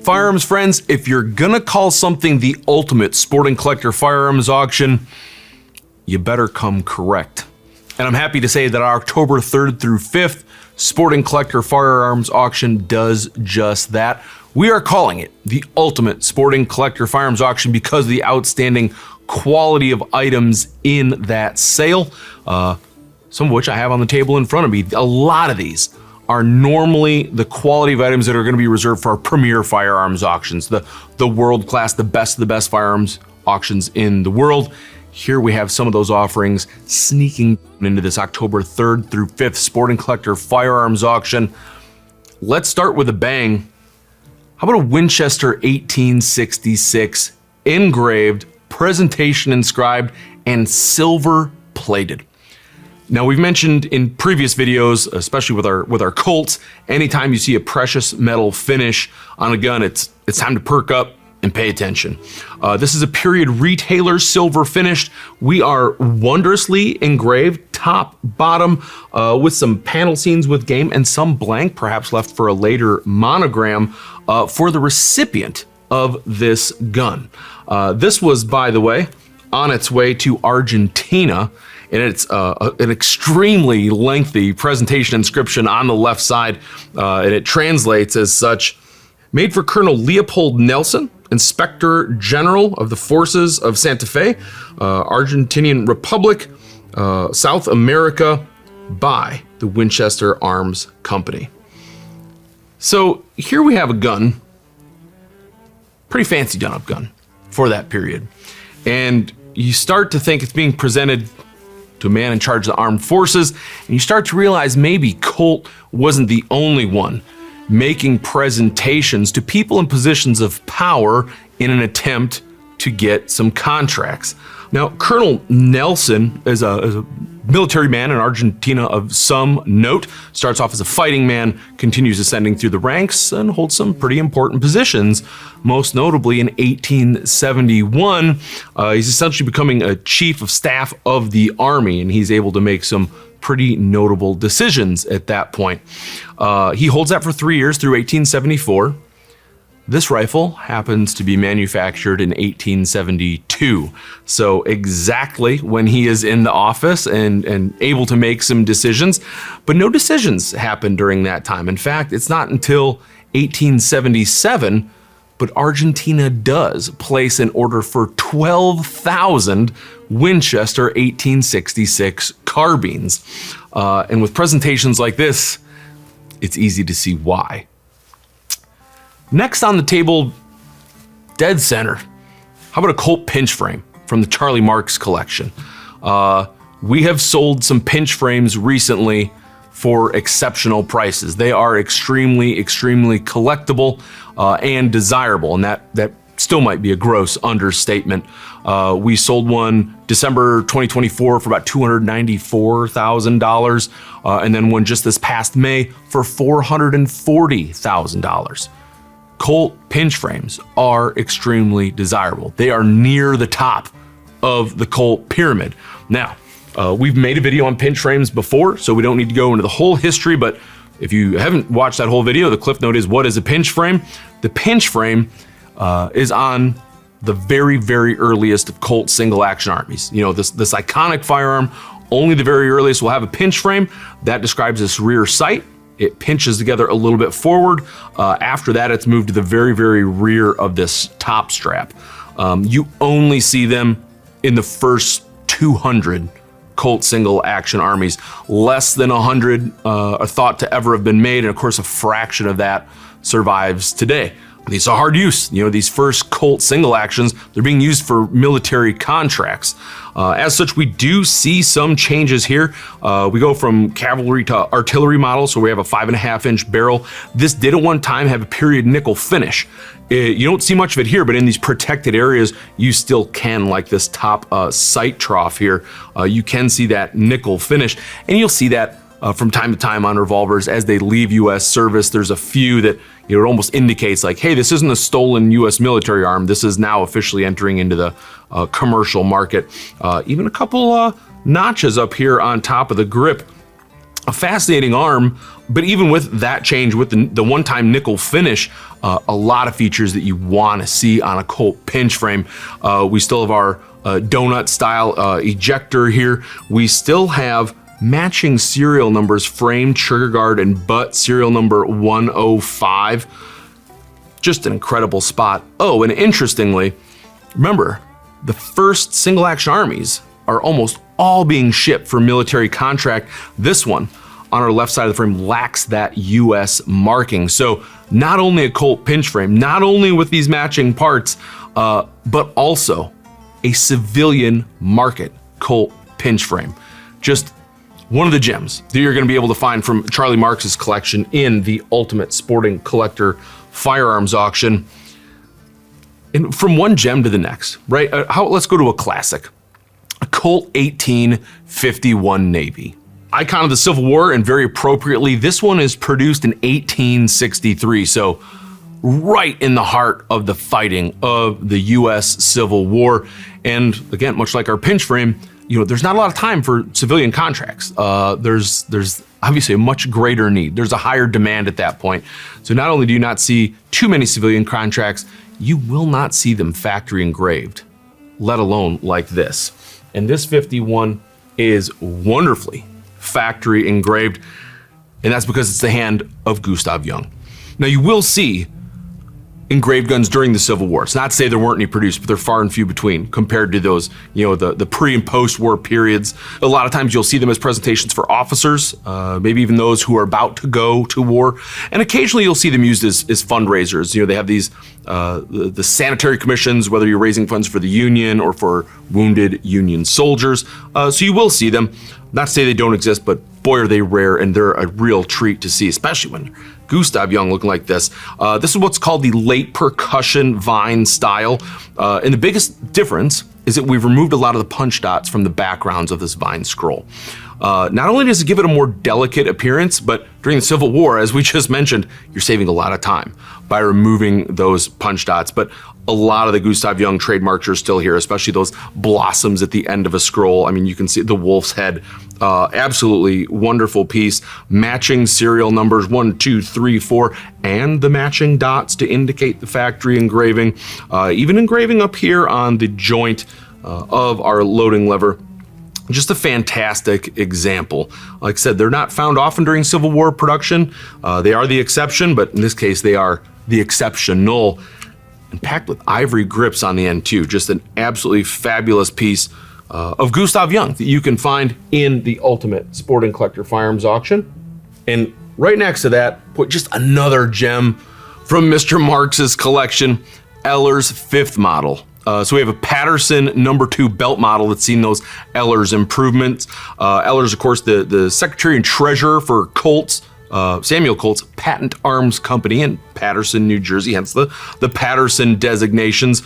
Firearms friends, if you're gonna call something the ultimate sporting collector firearms auction, you better come correct. And I'm happy to say that our October 3rd through 5th Sporting Collector Firearms Auction does just that. We are calling it the ultimate sporting collector firearms auction because of the outstanding quality of items in that sale, some of which I have on the table in front of me. A lot of these are normally the quality of items that are going to be reserved for our premier firearms auctions, the world class, the best of the best firearms auctions in the world. Here we have some of those offerings sneaking into this October 3rd through 5th Sporting Collector Firearms Auction. Let's start with a bang. How about a Winchester 1866 engraved, presentation inscribed, and silver plated? Now, we've mentioned in previous videos, especially with our Colts, anytime you see a precious metal finish on a gun, it's time to perk up and pay attention. This is a period retailer silver finished. We are wondrously engraved, top, bottom, with some panel scenes with game and some blank, perhaps left for a later monogram for the recipient of this gun. This was, by the way, on its way to Argentina, and it's an extremely lengthy presentation inscription on the left side, and it translates as such: made for Colonel Leopold Nelson, Inspector General of the Forces of Santa Fe, Argentinian Republic, South America, by the Winchester Arms Company. So here we have a gun, pretty fancy done-up gun for that period. And you start to think it's being presented to a man in charge of the armed forces, and you start to realize maybe Colt wasn't the only one making presentations to people in positions of power in an attempt to get some contracts. Now, Colonel Nelson is a military man in Argentina of some note, starts off as a fighting man, continues ascending through the ranks, and holds some pretty important positions. Most notably in 1871, he's essentially becoming a chief of staff of the army, and he's able to make some pretty notable decisions at that point. He holds that for 3 years through 1874. This rifle happens to be manufactured in 1872. So exactly when he is in the office and able to make some decisions, but no decisions happen during that time. In fact, it's not until 1877, but Argentina does place an order for 12,000 Winchester 1866 carbines. And with presentations like this, it's easy to see why. Next on the table, dead center. How about a Colt pinch frame from the Charlie Marks collection? We have sold some pinch frames recently for exceptional prices. They are extremely, extremely collectible and desirable, and that still might be a gross understatement. We sold one December 2024 for about $294,000, and then one just this past May for $440,000. Colt pinch frames are extremely desirable. They are near the top of the Colt pyramid. Now, we've made a video on pinch frames before, so we don't need to go into the whole history, but if you haven't watched that whole video, the cliff note is, what is a pinch frame? The pinch frame is on the very, very earliest of Colt single action armies. You know, this iconic firearm, only the very earliest will have a pinch frame. That describes this rear sight. It pinches together a little bit forward. After that, it's moved to the very, very rear of this top strap. You only see them in the first 200 Colt single action armies. Less than 100 are thought to ever have been made, and of course a fraction of that survives today. These are hard use. You know, these first Colt single actions, they're being used for military contracts. As such, we do see some changes here. We go from cavalry to artillery models, so we have a 5.5-inch barrel. This did at one time have a period nickel finish. You don't see much of it here, but in these protected areas, you still can, like this top sight trough here, you can see that nickel finish, and you'll see that from time to time on revolvers as they leave U.S. service. There's a few that, you know, it almost indicates like, hey, this isn't a stolen U.S. military arm. This is now officially entering into the commercial market. Even a couple notches up here on top of the grip A fascinating arm, but even with that change, with the one-time nickel finish, a lot of features that you want to see on a Colt pinch frame. We still have our donut style ejector here. We still have matching serial numbers, frame, trigger guard, and butt serial number 105. Just an incredible spot. Oh, and interestingly, remember, the first single action armies are almost all being shipped for military contract. This one on our left side of the frame lacks that US marking. So not only a Colt pinch frame, not only with these matching parts, but also a civilian market Colt pinch frame. Just one of the gems that you're going to be able to find from Charlie Marks' collection in the Ultimate Sporting Collector Firearms Auction. And from one gem to the next, right? Let's go to a classic. A Colt 1851 Navy. Icon of the Civil War, and very appropriately, this one is produced in 1863. So right in the heart of the fighting of the US Civil War. And again, much like our pinch frame, there's not a lot of time for civilian contracts. There's obviously a much greater need. There's a higher demand at that point. So not only do you not see too many civilian contracts, you will not see them factory engraved, let alone like this. And this 51 is wonderfully factory engraved, and that's because it's the hand of Gustav Jung. Now you will see engraved guns during the Civil War. It's not to say there weren't any produced, but they're far and few between compared to those, the pre and post war periods. A lot of times you'll see them as presentations for officers, maybe even those who are about to go to war. And occasionally you'll see them used as fundraisers. They have these, the sanitary commissions, whether you're raising funds for the Union or for wounded Union soldiers. So you will see them. Not to say they don't exist, but boy, are they rare, and they're a real treat to see, especially when Gustav Jung looking like this. This is what's called the late percussion vine style. And the biggest difference is that we've removed a lot of the punch dots from the backgrounds of this vine scroll. Not only does it give it a more delicate appearance, but during the Civil War, as we just mentioned, you're saving a lot of time by removing those punch dots. But a lot of the Gustav Jung trademarks are still here, especially those blossoms at the end of a scroll. I mean, you can see the wolf's head. Absolutely wonderful piece. Matching serial numbers 1, 2, 3, 4, and the matching dots to indicate the factory engraving. Even engraving up here on the joint of our loading lever. Just a fantastic example. Like I said, they're not found often during Civil War production. They are the exception, but in this case, they are the exceptional. And packed with ivory grips on the end too. Just an absolutely fabulous piece of Gustav Jung that you can find in the Ultimate Sporting Collector Firearms Auction. And right next to that, put just another gem from Mr. Marks' collection, Eller's 5th model. So we have a Patterson number 2 belt model that's seen those Eller's improvements. Eller's, of course, the Secretary and Treasurer for Colt's, Samuel Colt's Patent Arms Company in Paterson, New Jersey, hence the Patterson designations.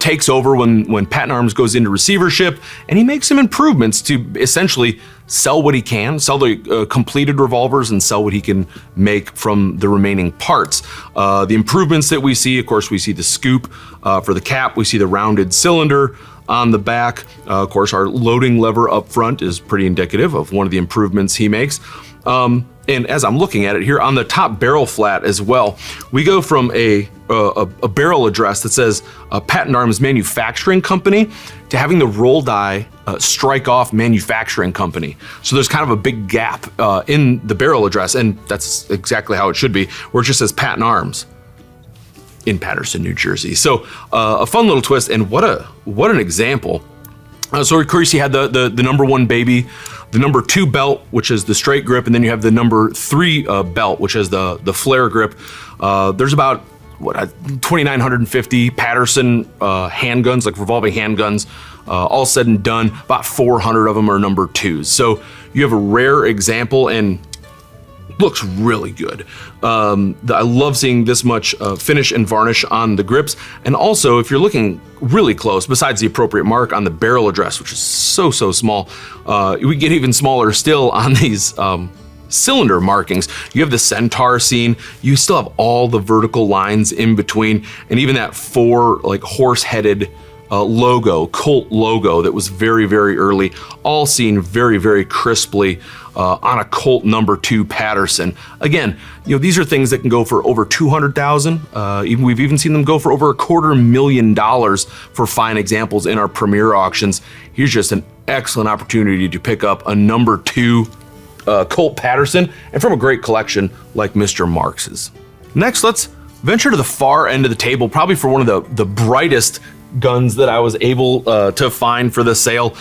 Takes over when Patent Arms goes into receivership, and he makes some improvements to essentially sell what he can, sell the completed revolvers, and sell what he can make from the remaining parts. The improvements that we see, of course, we see the scoop for the cap, we see the rounded cylinder on the back. Of course, our loading lever up front is pretty indicative of one of the improvements he makes. And as I'm looking at it here on the top barrel flat as well, we go from a barrel address that says Patent Arms Manufacturing Company to having the roll die strike off Manufacturing Company. So there's kind of a big gap in the barrel address, and that's exactly how it should be, where it just says Patent Arms in Paterson, New Jersey. So a fun little twist, and what an example. So of course you had the number 1 baby, the number 2 belt, which is the straight grip, and then you have the number 3 belt, which is the flare grip. There's about 2,950 Patterson handguns, like revolving handguns, all said and done. About 400 of them are number 2s. So you have a rare example, and looks really good. I love seeing this much finish and varnish on the grips. And also, if you're looking really close, besides the appropriate mark on the barrel address, which is so small, we get even smaller still on these cylinder markings. You have the Centaur scene. You still have all the vertical lines in between, and even that 4 horse-headed logo, Colt logo, that was very early, all seen very crisply on a Colt number 2 Patterson. Again, these are things that can go for over $200,000. We've even seen them go for over $250,000 for fine examples in our premier auctions. Here's just an excellent opportunity to pick up a number 2 Colt Patterson, and from a great collection like Mr. Marks's. Next, let's venture to the far end of the table, probably for one of the brightest guns that I was able to find for the sale.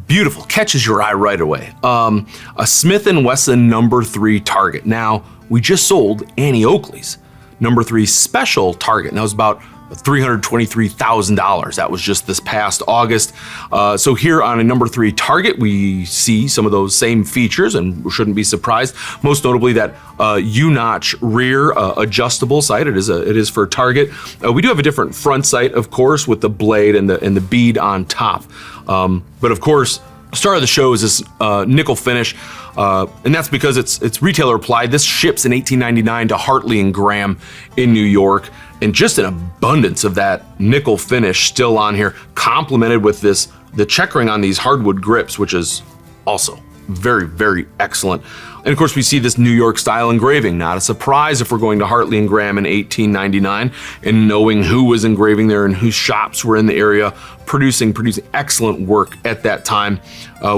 Beautiful, catches your eye right away. A Smith & Wesson number 3 target. Now, we just sold Annie Oakley's number 3 special target, and that was about $323,000. That was just this past August. So here on a number 3 target, we see some of those same features, and we shouldn't be surprised. Most notably, that U-notch rear adjustable sight. It is for target. We do have a different front sight, of course, with the blade and the bead on top. But of course, star of the show is this nickel finish, and that's because it's retailer applied. This ships in $18.99 to Hartley and Graham in New York, and just an abundance of that nickel finish still on here, complemented with the checkering on these hardwood grips, which is also very, very excellent. And of course, we see this New York style engraving. Not a surprise if we're going to Hartley and Graham in $18.99 and knowing who was engraving there and whose shops were in the area producing excellent work at that time.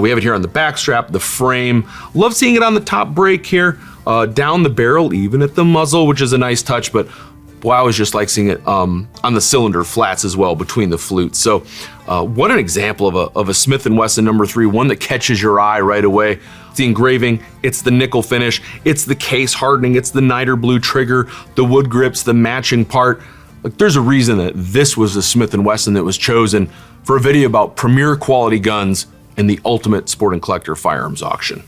We have it here on the back strap, the frame. Love seeing it on the top brake here, down the barrel, even at the muzzle, which is a nice touch, but boy, I always just like seeing it on the cylinder flats as well, between the flutes. So what an example of a Smith & Wesson number 3, one that catches your eye right away. It's the engraving, it's the nickel finish, it's the case hardening, it's the niter blue trigger, the wood grips, the matching part. Like, there's a reason that this was the Smith & Wesson that was chosen for a video about premier quality guns in the ultimate sporting collector firearms auction.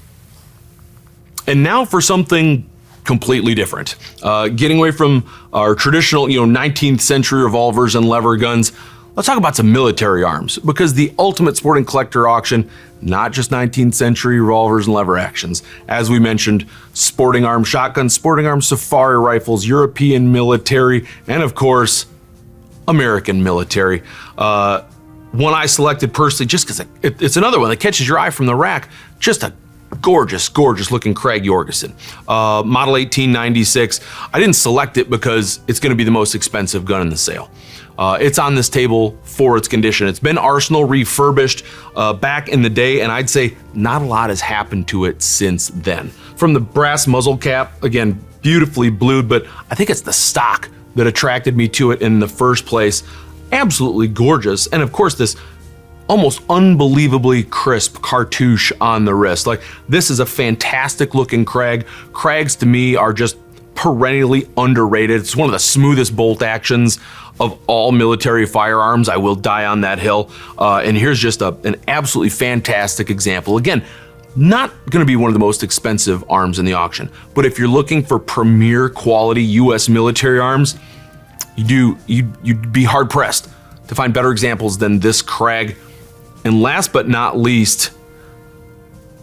And now for something completely different. Getting away from our traditional, 19th century revolvers and lever guns, let's talk about some military arms, because the ultimate sporting collector auction, not just 19th century revolvers and lever actions. As we mentioned, sporting arms shotguns, sporting arms safari rifles, European military, and of course, American military. One I selected personally just because it's another one that catches your eye from the rack. Just a gorgeous looking Krag Jorgensen, model 1896. I didn't select it because it's going to be the most expensive gun in the sale. It's on this table for its condition. It's been Arsenal refurbished back in the day, and I'd say not a lot has happened to it since then. From the brass muzzle cap, again, beautifully blued, but I think it's the stock that attracted me to it in the first place. Absolutely gorgeous, and of course this almost unbelievably crisp cartouche on the wrist. Like, this is a fantastic looking Krag. Krags to me are just perennially underrated. It's one of the smoothest bolt actions of all military firearms. I will die on that hill. And here's just an absolutely fantastic example. Again, not gonna be one of the most expensive arms in the auction, but if you're looking for premier quality US military arms, you'd be hard pressed to find better examples than this Krag. And last but not least,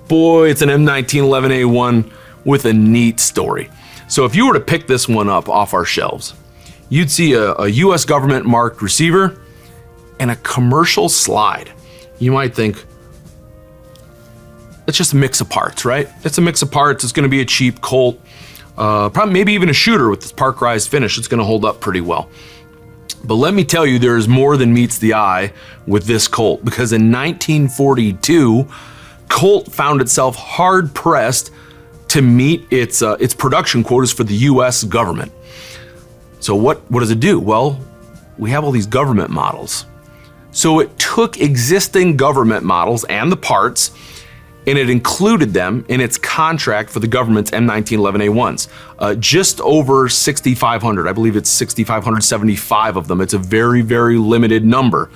boy, it's an M1911A1 with a neat story. So if you were to pick this one up off our shelves, you'd see a US government marked receiver and a commercial slide. You might think, it's just a mix of parts, right? It's a mix of parts. It's gonna be a cheap Colt, probably maybe even a shooter with this parkerized finish. It's gonna hold up pretty well. But let me tell you, there's more than meets the eye with this Colt, because in 1942, Colt found itself hard pressed to meet its production quotas for the US government. So what does it do? Well, we have all these government models. So it took existing government models and the parts, and it included them in its contract for the government's M1911A1s. Just over 6,500, I believe it's 6,575 of them. It's a very, very limited number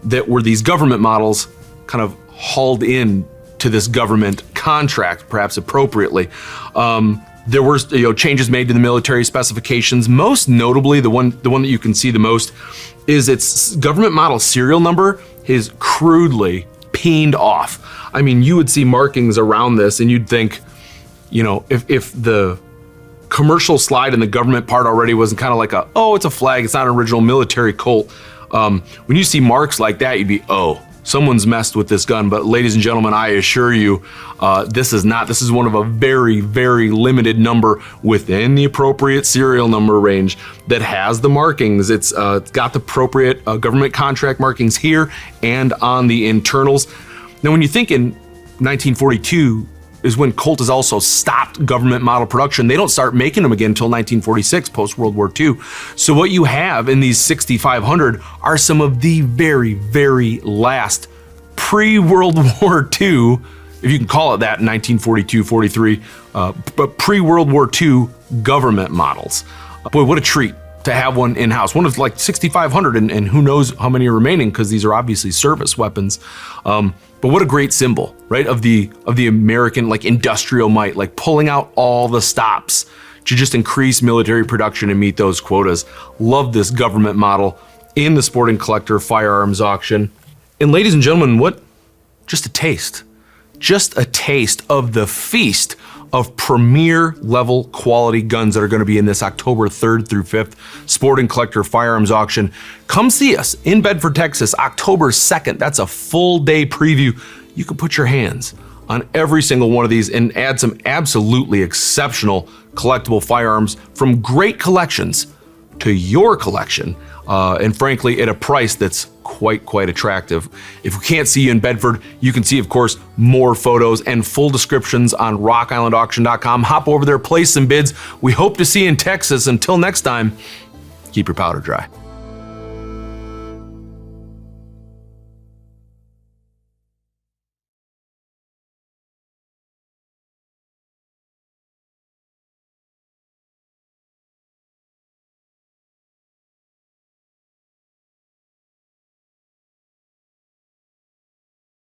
that were these government models kind of hauled in to this government contract, perhaps appropriately. There were changes made to the military specifications. Most notably, the one that you can see the most is its government model serial number is crudely peened off. I mean, you would see markings around this and you'd think, if the commercial slide in the government part already wasn't kind of like it's a flag, it's not an original military Colt. When you see marks like that, you'd be, someone's messed with this gun. But ladies and gentlemen, I assure you, this is not. This is one of a very, very limited number within the appropriate serial number range that has the markings. It's got the appropriate government contract markings here and on the internals. Now, when you think in 1942 is when Colt has also stopped government model production. They don't start making them again until 1946, post-World War II. So what you have in these 6500 are some of the very, very last pre-World War II, if you can call it that, 1942, 43, but pre-World War II government models. Boy, what a treat to have one in-house. One of like 6,500, and who knows how many are remaining, because these are obviously service weapons. But what a great symbol, right, of the American like industrial might, like pulling out all the stops to just increase military production and meet those quotas. Love this government model in the Sporting Collector firearms auction. And ladies and gentlemen, what? Just a taste of the feast of premier level quality guns that are going to be in this October 3rd through 5th Sporting Collector firearms auction. Come see us in Bedford, Texas, October 2nd. That's a full day preview. You can put your hands on every single one of these and add some absolutely exceptional collectible firearms from great collections to your collection. And frankly, at a price that's quite attractive. If we can't see you in Bedford, you can see, of course, more photos and full descriptions on rockislandauction.com. Hop over there, place some bids. We hope to see you in Texas. Until next time, keep your powder dry.